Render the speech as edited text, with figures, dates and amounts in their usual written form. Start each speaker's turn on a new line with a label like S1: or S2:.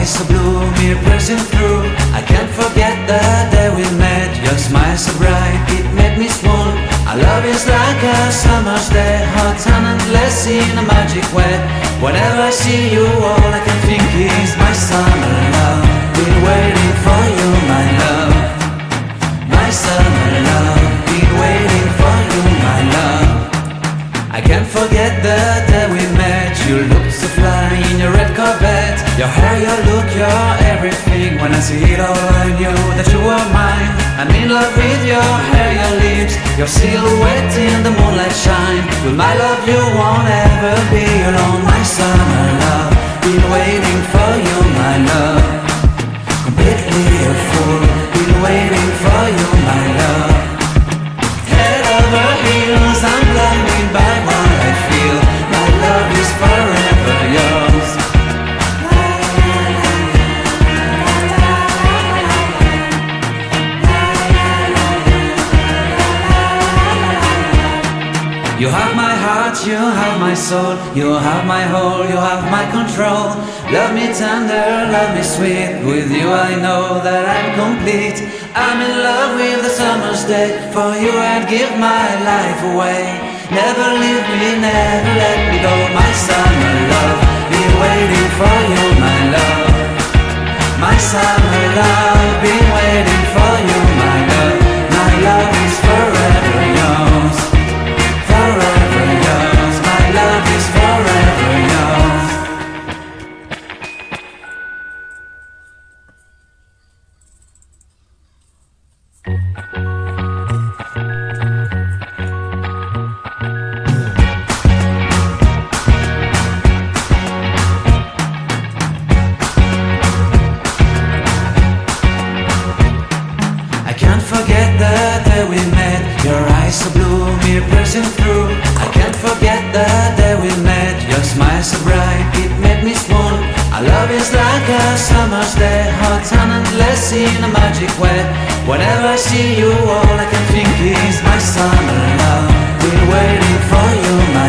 S1: So blue, me pressing through. I can't forget the day we met. Your smile so bright, it made me swoon. Our love is like a summer's day, hot and endless in a magic way. Whenever I see you, all I can think is my summer love. Been waiting for you, my love. My summer love. Been waiting for you, my love. I can't forget the day we met. You looked so fly in your red Corvette. Your hair, your look, your everything. When I see it all, I knew that you were mine. I'm in love with your hair, your lips, your silhouette in the moonlight shine. With my love you won't ever be alone. My summer love, been waiting for you, my love. Completely a fool, been waiting for you, my love. Head over heels, I'm blinded by what I feel. My love is forever yours. You have my heart, you have my soul, you have my whole, you have my control. Love me tender, love me sweet, with you I know that I'm complete. I'm in love with the summer's day, for you I'd give my life away. Never leave me, never let me go, my summer love. Been waiting for you, my love. My summer love, been waiting for you, my love. My love is forever yours. Forever yours, my love is forever yours. I can't forget the day we met. Your eyes so blue, me pressing through. I can't forget the day we met. Your smile so bright, it made me swoon. Our love is like a summer's day, hot and endless in a magic way. Whenever I see you, all I can think is my summer love. Been waiting for you, my